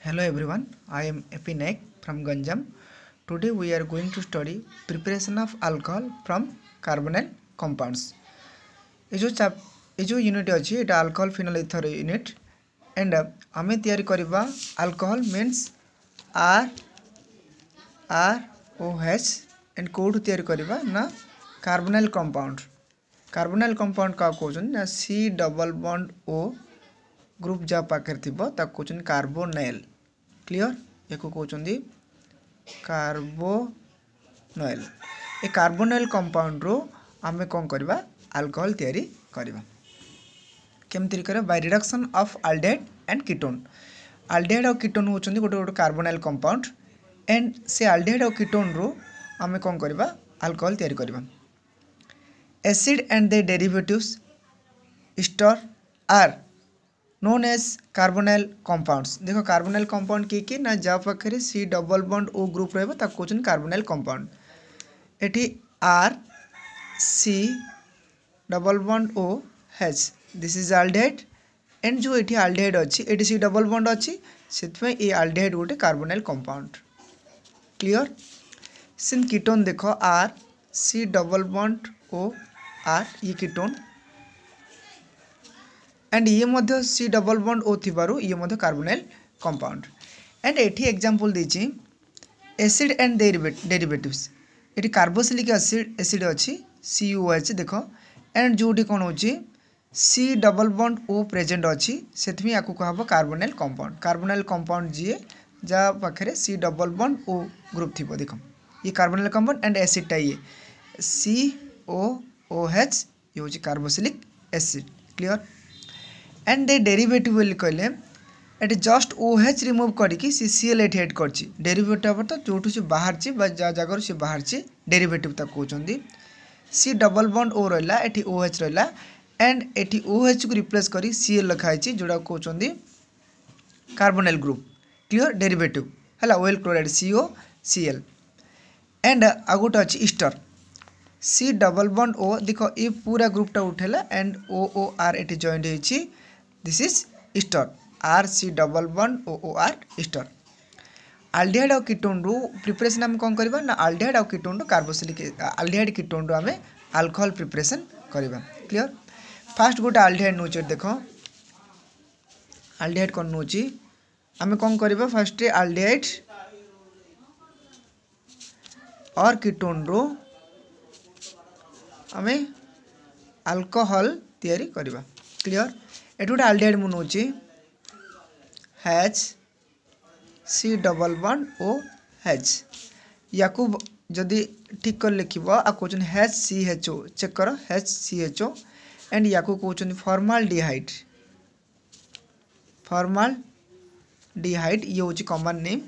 Hello everyone, I am Epi Naik from Ganjam. Today we are going to study preparation of alcohol from carbonyl compounds. ये जो unit अच्छी ये alcohol phenyl ether unit and आमे तैयारी करिबा alcohol means ROH and code तैयारी करिबा ना carbonyl compound. Carbonyl compound का कहउछन ना C double bond O group जा पाकर थिबो ता कहउछन कार्बोनाइल. क्लियर एको कहउछन कार्बोनाइल. ए कार्बोनाइल कंपाउंड रो आमे कोन करबा अल्कोहल तयारी करबा केमति करे by reduction of aldehyde and ketone. Aldehyde और कीटोन होचंदी गोटे गोटे कार्बोनाइल कंपाउंड एंड से अल्डिहाइड और कीटोन रो आमे कोन करबा अल्कोहल तयारी करबा. Acid and the derivatives ester are known as carbonyl compounds. देखो carbonyl compound की ना जा पाखरे C double bond O group रहबो ता कोचन carbonyl compound. एठी R C double bond O H this is aldehyde and जो एठी aldehyde अछि एठी C double bond अछि सेतमे ए aldehyde गोटे carbonyl compound. क्लियर. सिन कीटोन देखो R C double bond O R ये कीटोन एंड ये मध्य सी डबल बॉन्ड ओ थिबारु ये मध्य कार्बोनाइल कंपाउंड. एंड एठी एग्जांपल देछि एसिड एंड डेरिवेटिव्स. एठी कार्बोक्सिलिक एसिड अछि COH देखो एंड जोटी कोन होछि C double bond O present अछि सेथमी याकु कहबो कार्बोनाइल कंपाउंड. कार्बोनाइल कंपाउंड जे जा पाखरे सी डबल बॉन्ड ओ ग्रुप थिबो देखो ये कार्बोनाइल कंपाउंड एंड एसिड टा ये COOH ये होछि carboxylic acid. Clear. And the derivative बोली कहले एटी जस्ट OH रिमूव करके सी Cl एटी ऐड करछि. डेरिवेटिव तो जोठु से बाहर छि बा जा जगर से बाहर छि डेरिवेटिव तक कहउछंदी. सी डबल बॉन्ड O रहला एटी OH रहला एंड एटी OH को रिप्लेस करी Cl लिखाइ छि जोडा कहउछंदी कार्बोनाइल ग्रुप. क्लियर. डेरिवेटिव हला ऑयल क्लोराइड COCl एंड आगोट अछि ester C double bond O देखो ये पूरा ग्रुप टा उठेला एंड OOR एटी जॉइंट होइछि. This is ester RC double bond OOR ester. Aldehyde और कीटोन रो प्रिपरेशन हम कोन करबा ना अल्डिहाइड और कीटोन रो कार्बोक्सिलिक अल्डिहाइड कीटोन रो हमें अल्कोहल प्रिपरेशन करबा. क्लियर. फर्स्ट गोटे अल्डिहाइड नोचे देखो अल्डिहाइड कोन नोची हमें कोन करबा फर्स्ट अल्डिहाइड और कीटोन रो हमें अल्कोहल तयारी करबा. क्लियर. एट गोटे अल्डिहाइड मु नोची H C double bond OH याकू जदि ठीक कर लिखिबो आ कोचन HCHO चेक करो HCHO एंड याकू कोचन फॉर्माल्डिहाइड. फॉर्माल्डिहाइड ये होची कॉमन नेम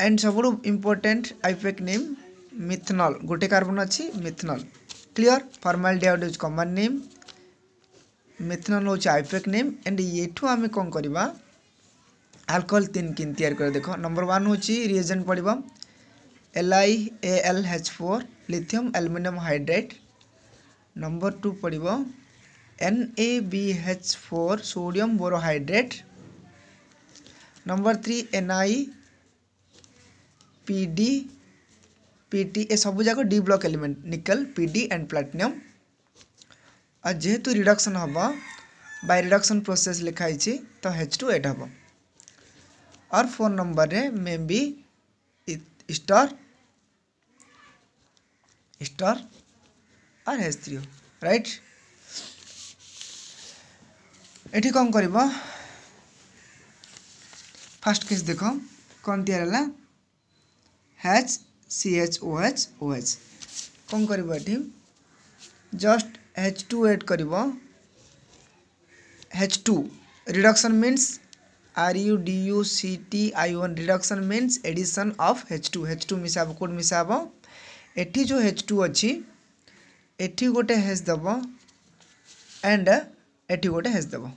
एंड सबुरु इंपोर्टेंट आइफेक नेम मिथनॉल गोटे कार्बन अछि methanol. Clear. Formaldehyde is common name methanol होची आइफेक नेम एंड येठू आमे कोन करबा अल्कोहल तीन किन तैयार कर. देखो नंबर 1 होची रिएजेंट पड़िबा LiAlH4 lithium aluminium hydrate. Number 2 पड़िबा NaBH4 sodium borohydrate. Number 3 NiPd ए सब जाको D block element nickel Pd and platinum. और जेहेतु रिडक्शन हम बाय रिडक्शन प्रोसेस लिखाई तो H2 एड हम. और 4 नंबर रे मे बी स्टार और H3 राइट. एठी कौन करबा फर्स्ट केस देखो कौन तैयार हला HCHOH OH कौन करबा एठी जस्ट H2 ऐड करिबो. H2 reduction means RUDUCTION reduction means addition of H2 मिसाबो कोड मिसाबो. एठी जो H2 अछि एठी गोटे H दबो एंड एठी गोटे H दबो.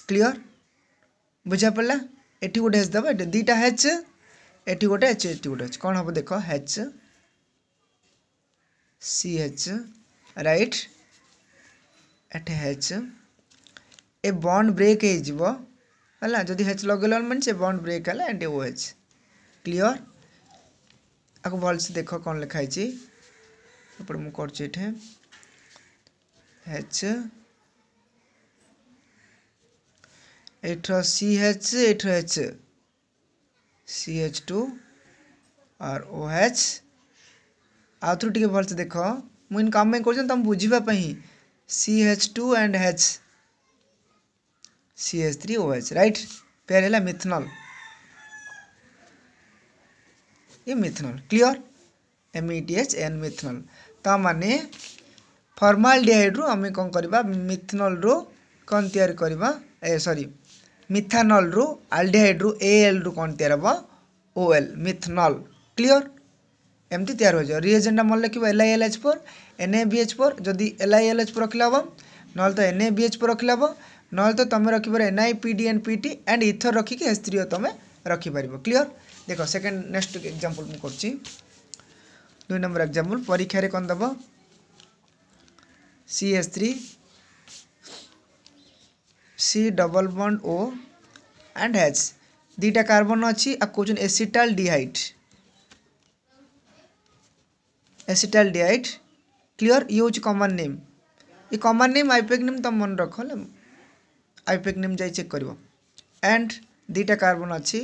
क्लियर. बुझा पड़ला. एठी गोटे H दबो एठी दीटा H एठी गोटे H एठी गोटे H कोन हबो देखो H CH right Ete H a bond break हे जिवो है जदि H लगेल मीन से बॉन्ड ब्रेक है एंड OH क्लियर आपको भलसे देख कौन लिखाई मुझे कर H एठर CH एठर H CH2 और OH आउ टे भलसे देख मुझे कम कर तुम बुझापी CH2 and H CH3OH right pair है मिथनॉल ये मिथनॉल क्लियर METHN मिथनॉल ता माने फॉर्माल्डिहाइड रू आम कौन करवा मिथनॉल रू कौन तैयार करवा सॉरी मिथानॉल रू आल्डिहाइड रू AL रू कौन तैयार हम OL मिथनॉल क्लियर एमती तैयार हो जाए रिएजेंट मन लिख LiLH4 NaBH4 जदि LiLH4 रखले हम ना तो NaBH4 रखले हम ना तो तुम रखिपर NiPD and PT and either रखिक H3O तुम रखिपर क्लियर देख सेकेंड नेक्स्ट एग्जांपल मु करछि 2 नंबर एग्जांपल परीक्षा रे कोन दबो CH3 C double bond O and H दीटा कार्बन अच्छी आ कहउछन एसिटाल्डिहाइड क्लियर ये हूँ कॉमन नेम ये कॉमन नेम आईपैक नेम तुम मन रख आईपैक नेम जाई चेक करिवो एंड दीटा कार्बन अच्छी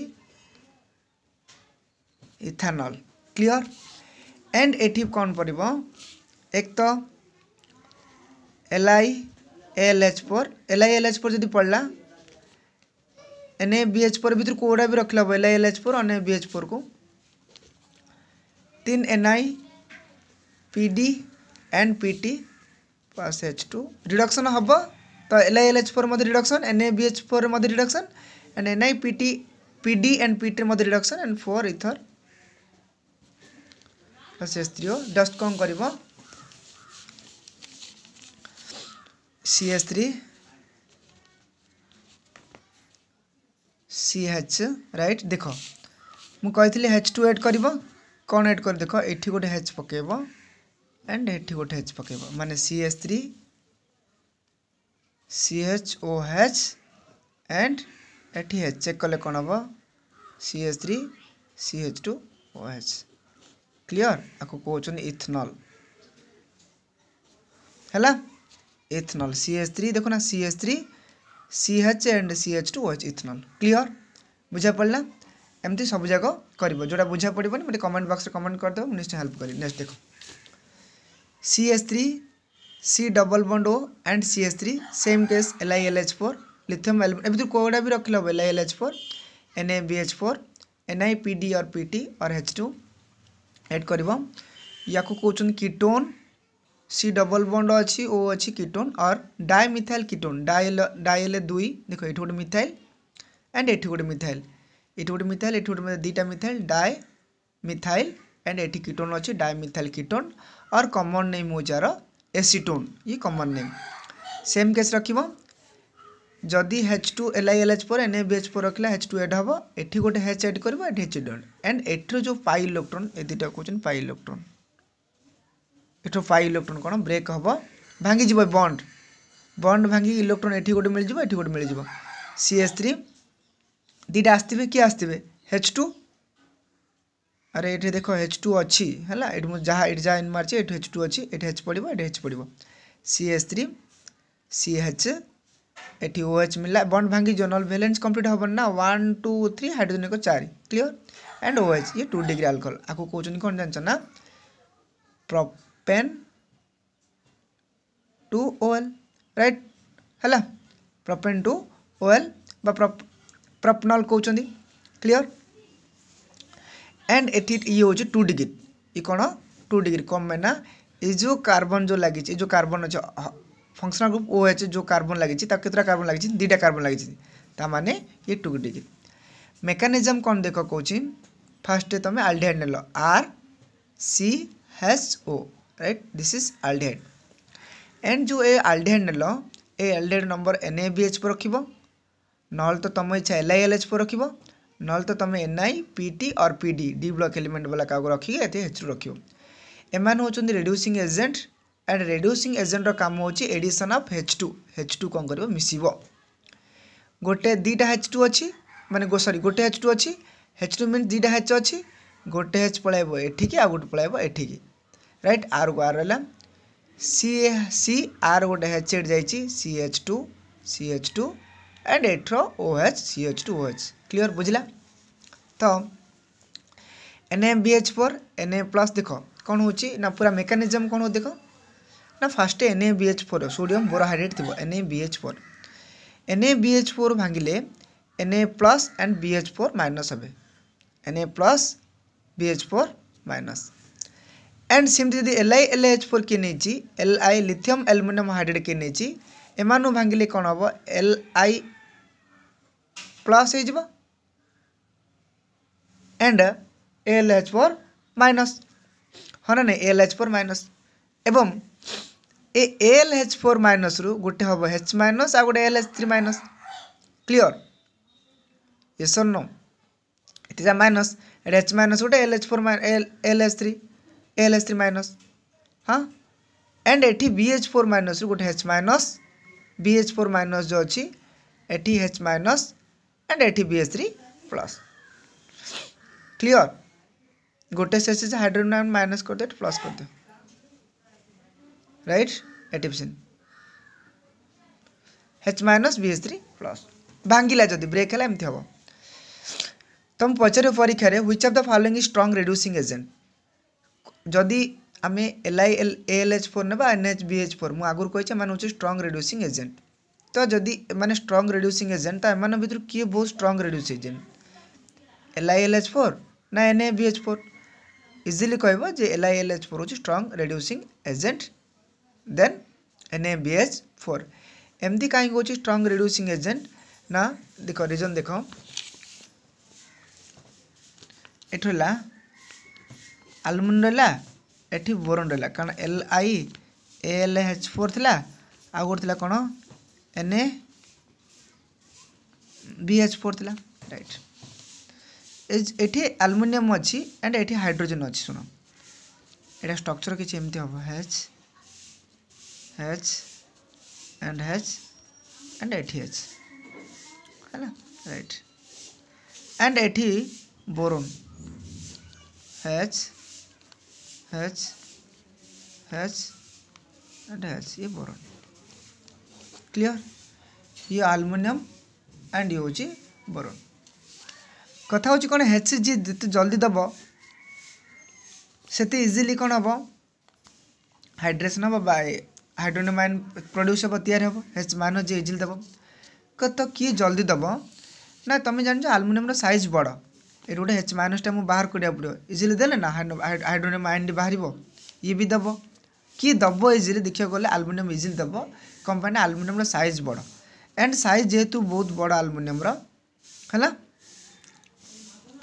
इथानॉल क्लियर एंड एठी कौन पड़िबो एक तो LiLH4 जदि पड़ला NaBH4 भीतर कोड़ा भी रखला LiLH4 और NaBH4 को 3 NiPD and PT pass H2 reduction हम तो LiLH4 Madhya reduction NaBH4 Madhya reduction and NiPD and PT Madhya reduction and 4 ether plus H3O dust कौन करिवो CH3 CH राइट देख मु कही H2 ऐड कर कौन ऐड कर देख एठी गोटे H पकेब एंड एठी गोटे H पकेब माने CH3 CHOH एंड एठी H चेक कले कौन हम CH3 CH2OH क्लियर आपको कहउछन इथनॉल हैला इथनॉल CH3 देखो ना CH3 CH and CH2OH ethanol clear बुझा पड़ला एमती सब जाक कर जोटा बुझा पड़ोनी मतलब कमेंट बॉक्स में कमेंट करदेव निश्चय हेल्प करी नेक्स्ट देखो CH3 C double bond O and CH3 same case LiLH4 lithium aluminium ए कोड़ा भी रख लो LiLH4 NaBH4 NiPD और PT और H2 ऐड कर या कहउछन कीटोन C डबल बॉन्ड अच्छी O अच्छी कीटोन और डाइमिथाइल कीटोन डाइल 2 देखो ये गोटे मिथाइल एंड एठी गोटे मिथाइल एठी गोटे मिथाइल एठी गोटे दीटा मिथाइल डाई मिथाइल एंड एठी कीटोन अच्छी डाइमिथाइल कीटोन और कॉमन नेम हो जार एसीटोन ये कॉमन नेम सेम केस रखिबो जदि H2 LiLH4 NaBH4 रखला H2 ऐड हम एठी गोटे H ऐड करबो एठी H ऐड एंड एठर जो पाई इलेक्ट्रॉन ए दीटा कहउछन पाई इलेक्ट्रॉन एठो पाई इलेक्ट्रॉन कौन ब्रेक हम भांगी जीव बॉन्ड बॉन्ड भांगी इलेक्ट्रॉन एठी गोटे मिल जिवो एठी गोटे मिल जिवो CH3 दीटा आस्तिबे किए आस्तिबे H2 अरे ये देखो H2 अच्छी है ये जहाँ ये जहाँ इन मार्च ये H2 अच्छी ये H पड़ो ये H पड़ो CH3 CH एटी OH मिला बॉन्ड भांगी जनरल वैलेंस कंप्लीट हम ना 1 2 3 हाइड्रोजन को 4 क्लियर एंड OH ये 2 डिग्री अल्कोहल आपको कहते कौन जान ना प्रोपेन टू OL राइट है प्रोपेन टू OL प्रोपनॉल कहते क्लियर एंड एटी ये हूँ 2 डिग्री ये कौन 2 डिग्री कम में ना ये जो कार्बन जो लगी जो कार्बन अच्छे फंक्शनल ग्रुप OH जो कार्बन लगी केतटा कार्बन लगी 2टा कार्बन लगी माने ये 2 डिग्री मेकानिज्म कौन देख कौन फास्ट तुम aldehyde nail RCHO right this is aldehyde and जो ए आल्डिहाइड नेल ए आल्डिहाइड नंबर NaBH4 रख ना तो तुम इच्छा LiLH4 रख ना तो तुम NiPT और PD डी ब्लॉक एलिमेंट वाला क्या रखिए H2 रख एमान होचंदी reducing agent and reducing agent काम होची एडिशन ऑफ H2 कौन करिवो मिसिबो गोटे दीटा H2 अच्छी माने सॉरी गोटे H2 अच्छी H2 मीन दीटा H अच्छी गोटे H पलैब एठिकी आ गोटे पलैब एठिकी राइट आर को आर रहा सी आर गोटे H एट जाइए CH2 and एठर OH CH2OH clear बुझला तो NaBH4 Na प्लस देख कौन हो ना पूरा मेकानिजम कौन हो देख ना फास्ट NaBH4 सोडियम बोरोहाइड्रेट थी NaBH4 भांगिले Na plus and BH4 minus हे Na plus BH4 minus and सेमती यदि LiLH4 किए नहीं Li लिथियम एल्युमिनियम हाइड्रेट किए नहीं एमानु भांगिले कौन हम Li प्लस हो एंड ALH4 माइनस हाँ ना नहीं ALH4 माइनस एवं ए ALH4 माइनस रु गोटे हम H माइनस आ गोटे ALH3 माइनस क्लियर यस और no it minus H minus गोटे ALH3 माइनस हाँ एंड एटी BH4 माइनस रु गोटे H माइनस BH4 माइनस जो अच्छी एटी H माइनस एंड एटी BH3 प्लस क्लियर गोटे से हाइड्रोजन माइनस कर दे प्लस कर दे राइट एटिप्सिन H माइनस BH3 प्लस भांगिला जदि ब्रेक है एमती हम तुम पचारे परीक्षा रे which of the following is strong reducing agent जदि आम ALH4 ने NaBH4 मुझे आगुरी कही मैंने हूँ स्ट्रांग रिड्यूसिंग एजेंट तो जदि मैंने स्ट्रांग रिड्यूसिंग एजेंट तो एम भर किए बहुत स्ट्रांग रिड्यूस एजेंट LiLH4 ना NaBH4 इजिली कह LiLH4 हूँ strong reducing agent then NaBH4 एमती कहीं हूँ स्ट्रांग रिड्यूसिंग एजेंट ना देख रिजन देख ये है आलुमिनियम रहा एठी बोरोन रहा कारण LiAlH4 थिला आ गोटे थिला कौन NaBH4 थिला राइट एठी आलुमिनियम अच्छी एंड एठी हाइड्रोजन अच्छी शुण यहाँ स्ट्रक्चर किसी एमती हम H एंड एठी H है ना राइट एंड एठी बोरोन H एंड H ये बोरोन क्लियर ये आलुमिनियम एंड ये हूँ बोरोन कथा हूँ कौन H जी जिते जल्दी दब से इजिली कौन हम हाइड्रेशन हम हाइड्रोनियम आयन प्रोड्यूस हम तैयार हम H माइनस जी इजिली दब तो किए जल्दी दब ना तुम जान आलुमिनियम साइज बड़ ये गोटे H माइनस टा बाहर करा पड़ो इजिली देले ना हाइड्रोनियम आयन बाहर ये भी दब किए दब इजिली देखा गले आलुमिनियम इजिली दब कंपानी आलुमिनियम साइज बड़ एंड साइज जेहेतु बहुत बड़ आलुमिनियम है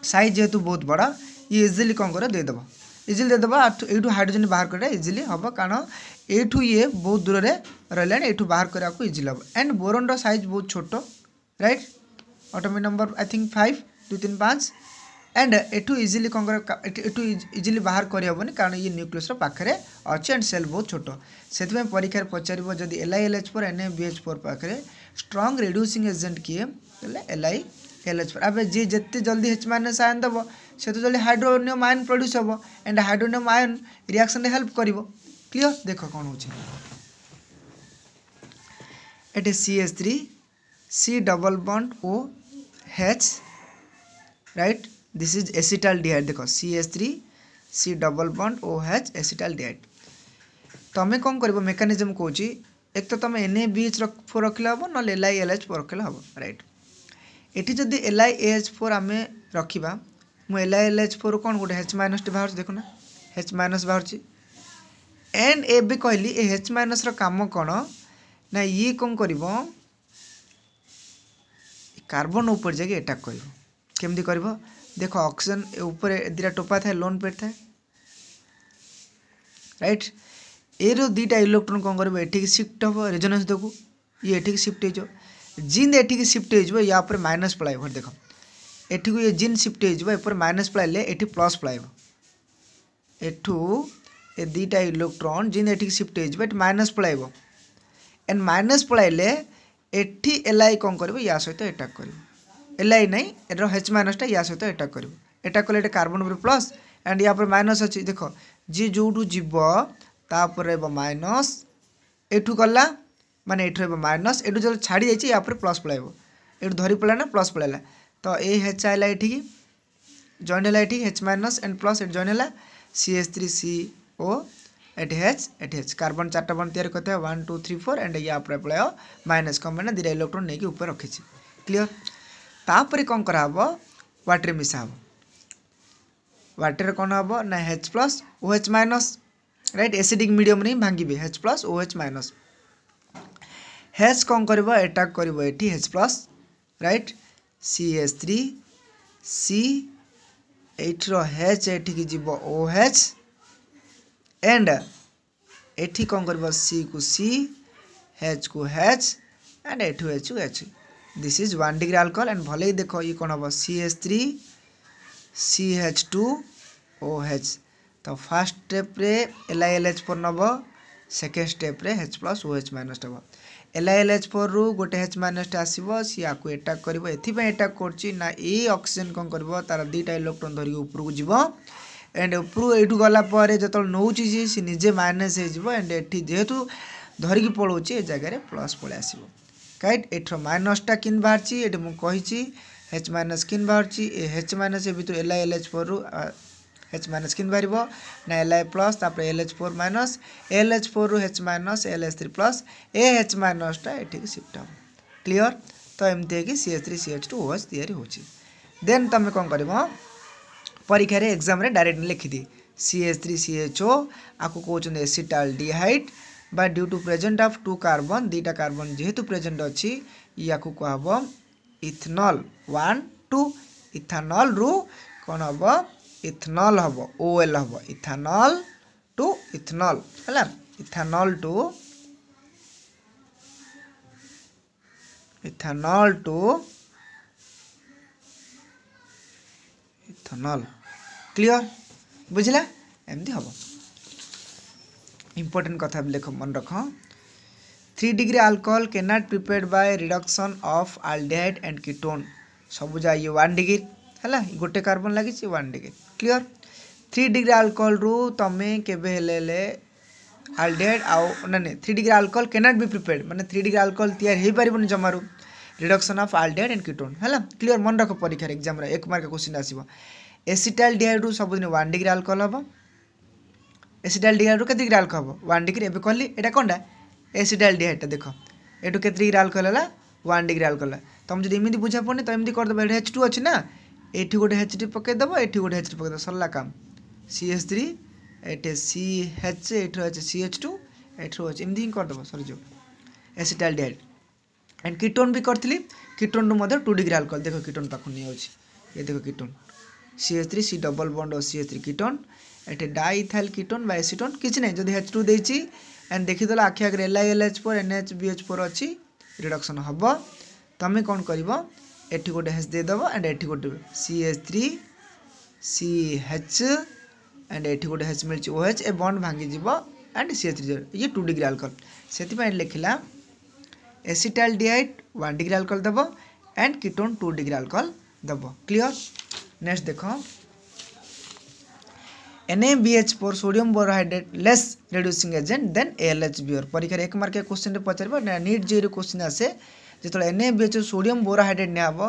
साइज जेहेतु बहुत बड़ा ये इजिली कौन कर देदेव इजिली देदेव यू हाइड्रोजन बाहर कर इजिली हम कारण यू ये बहुत दूर में रहा यू बाहर करने को इजिली हम एंड बोरोन रो साइज बहुत छोट right atomic number I think 5 2 3 5 and एठू इजिली कौन कर इजिली बाहर करहबनी कारण ये न्यूक्लियस पाखे अच्छे एंड सेल बहुत छोट से परीक्षा पचार जदि LiLH4 NaBH4 पाखे स्ट्रांग रिड्यूसिंग एजेंट किए LiLH4 अब जी जिते जल्दी H माइनस आयन दब से तो जल्दी हाइड्रोनियम आयन प्रोड्यूस हम and hydronium ion reaction help कर क्लियर देख कौन हो CH3 C double bond OH right this is acetaldehyde देख CH3 C double bond OH acetaldehyde तुम कौन कर मेकानिजम कौच एक तो तुम NaBH4 रखले हम ना LiLH4 रखले हम राइट ये जदि LiAH4 आम रखा मुझे LiLH4 कौन गोटे H माइनस टी बाहर देखना H माइनस बाहर एंड ए कहली ए H माइनस काम कौन ना ये कौन कर कार्बन ऊपर जाके अटैक कर केमती कर देख ऑक्सीजन ऊपर दीटा टोपा थाए लोन पेड थाए राइट ए दीटा इलेक्ट्रॉन कौन कर एठिक शिफ्ट हम रेजोनेंस देखू ये एठिक शिफ्ट हो जिन एठिक शिफ्ट हो या माइनस पलाइब देख एठू ये जिन शिफ्ट हो माइनस पलाइले एठी प्लस पलाइब एठू ए दीटा इलेक्ट्रॉन जिन एठिक शिफ्ट हो माइनस पलाइब एंड माइनस पलाइले एठी Li कौन कर या सहित अटैक कर Li नहीं एटर H माइनसटा या सहित अटैक कर अटैक कले कार्बन उपर प्लस एंड या पर माइनस अच्छी देख जी जो जीव तापर माइनस एठू गला माने एठू माइनस एठू जो छाड़ी जाइए या पर प्लस पलैब एठू धरी पड़ा ना प्लस पलैला तो ए H आइला एठी जॉइन है एठी H माइनस एंड प्लस एट जॉइन है CH3CO एटी H कार्बन 4टा बॉन्ड तैयार करते हैं 1 2 3 4 एंड या पर पलैब माइनस कम ना 2 इलेक्ट्रॉन नहीं ऊपर रखी क्लियर तापर कौन कराब वाटर मिसा हम वाटर कौन हम ना H plus OH minus right acidic medium नहीं भांगे H plus OH minus H कौन कर अटैक कर H plus right CH3 C एठर H एठी जीव OH एंड एठी कौन कर C को C H को H एंड एठू H को H this is 1 degree alcohol and भले ही देखो ये कौन हम CH3 CH2 OH तो फर्स्ट स्टेप रे LiLH4 नब सेकेंड स्टेप रे H प्लस OH माइनस नब LiLH4 रु गोटे H माइनस आसो सी आपको अटैक कर अटैक करना ये ऑक्सीजन कौन कर तार 2टा इलेक्ट्रॉन धरिक उपरको जीव एंड ऊपर यू गलापर जो नौची सी निजे माइनस हो एंड एटी जेहेतु धरिकी पलाऊँ ए जगह प्लस पलि आस राइट एठर माइनसटा किन बाहरी ये मुझे H माइनस किन बाहरी H माइनस भर LiLH4 रु H माइनस किन बाहर ना Li plus LH4 minus LH4 रु H minus LH3 plus H माइनसटा ये शिफ्ट हम क्लीयर तो एमती है कि CH3 CH2 OH तैयारी होची देन तुम कौन कर परीक्षा रे एग्जाम रे डायरेक्ट लिखिदी CH3 CHO आपको कहते एसिटाल डिहाइड बा due to present of 2 carbon 2टा कार्बन जेहेतु प्रेजेंट अच्छी या कहब इथेनॉल 1 2 इथेनॉल रु कौन हम इथेनॉल हम OL हम इथेनॉल टू इथेनॉल है इथेनॉल टू इथेनॉल क्लियर बुझला एमती हम इंपोर्टेंट कथा देख मन रख 3 degree alcohol can not prepared by reduction of aldehyde and ketone सब जा ये 1 डिग्री है गोटे कार्बन लगी 1 डिग्री क्लियर 3 डिग्री अल्कोहल रु तमें केबे हेले आल्डिहाइड आउ ना 3 degree alcohol can not be prepared माने 3 डिग्री अल्कोहल तैयार हो पारिबनी जमारू reduction of aldehyde and ketone है क्लियर मन रख परीक्षा एग्जाम रे 1 मार्क क्वेश्चन आसीबो एसिटाल डिहाइड रु सब दिन 1 डिग्री अल्कोहल हम एसिटाल डिहाइड रु के डिग्री अल्कोहल हम 1 डिग्री एबे कहली एटा कोनडा एसिटाल डिहाइड देख एटू के डिग्री अल्कोहल है 1 डिग्री अल्कोहल तुम जो इमती बुझा पड़नी तो एमती करदेव ये H2 अच्छी ना ये गोटे H2 पकईदेव ये गोटे H2 पकईदेव सरला काम CH3 ये CH ये CH2 ये H एमती ही करदेव सरी जो एसिटाल डिहाइड एंड कीटोन भी करी कीटोन रु 2 डिग्री अल्कोहल देख कीटोन पाख नहीं ये देख ketone CH3 C double bond और CH3 कीटोन ये डाइथाइल कीटोन बा एसीटोन किसी नहीं जब H2 देती एंड देखीदेल आखि आगे LiLH4 NHBH4 अच्छी रिडक्शन हम तुम कौन कर एठी गोटे H देदेव एंड एठी गोटे CH3 CH एंड एठी गोटे H milli OH a bond भांगी जीव एंड CH3 ये 2 डिग्री अल्कोहल से लिखला एसिटाल डिहाइड 1 डिग्री अल्कोहल देव एंड कीटोन 2 डिग्री अल्कोहल देव क्लियर नेक्स्ट देख NaBH4 sodium borohydrate less reducing agent than AlHBr परीक्षा 1 मार्क क्वेश्चन पचार नीट जे क्वेश्चन आसे जो NaBH सोडियम बोरोहाइड्रेट निया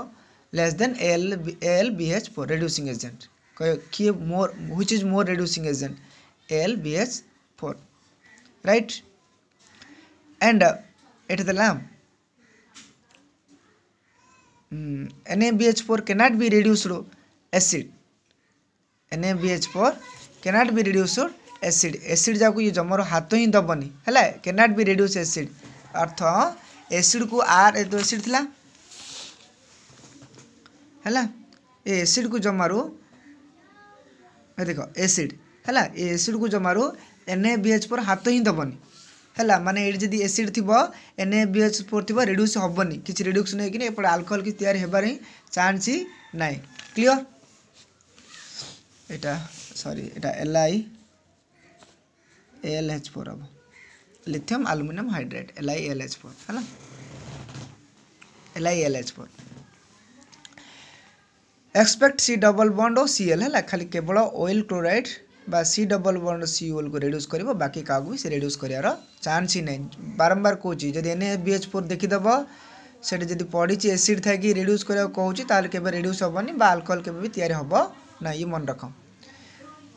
less than AlBH4 reducing agent किए more which is more reducing agent AlBH4 right and एट देला NaBH4 cannot be reduced acid NaBH4 cannot be reduced acid acid जाको ये जमर हाथ ही दबनी है cannot be reduce acid earth acid को are तो acid थिला है ये एसिड को जमारू देख एसिड है ये एसिड को जमारू NaBH4 हाथ ही दबनी है माने ये जदि एसिड थी NaBH4 थी रिड्यूस हेनी किसी रिड्यूस नहीं कि एपटे आल्कोहल कि तैयार होबार चान्स ही ना क्लियर एटा सॉरी एटा LiAlH4 हम लिथियम एल्युमिनियम हाइड्रेट LiAlH4 है LiLH4 expect C double bond और Cl है खाली केवल ऑयल क्लोराइड बा सी डबल बॉन्ड Cl को रिड्यूस कर बाकी क्या भी से रिड्यूस करार चांस ही नहीं बारंबार कहूँ जब NaBH4 देखीदेव से जब पड़ी एसिड था कि रिड्यूस करा कहूँ ताल के रिड्यूस हेनी अल्कोहल के भी तैयारी हम ना ये मन रख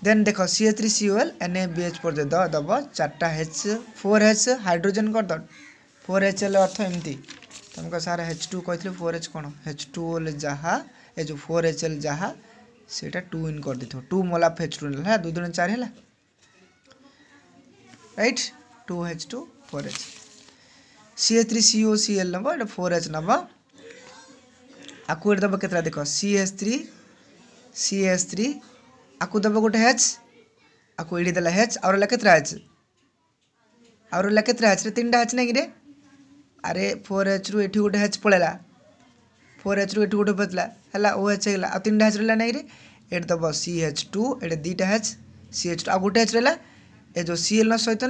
देन देख CH3COL NaBH4 दब 4टा H4H हाइड्रोजन कर द 4HL अर्थ एमती तुमको सार H2 कही 4H कौन H2O जहाँ ये जो 4HL जहाँ सेटा 2 इन कर दे 2 मोलाफ H2 है 2 2 4 है राइट 2H2 4H CH3COCl नब ये 4H नब आकु दब के देख CH3 आकु दब गोटे H आकु ये देला H और केतरा H और केतरा H रे 3टा H नहीं रे अरे 4H रु एठी गोटे H पळेला 4H रु एठी गोटे बचला हैला OH हैला आ 3टा H रहला नहीं रे एट दब CH2 एटे 2टा H CH2 आ गोटे H रहला ए जो Cl सहित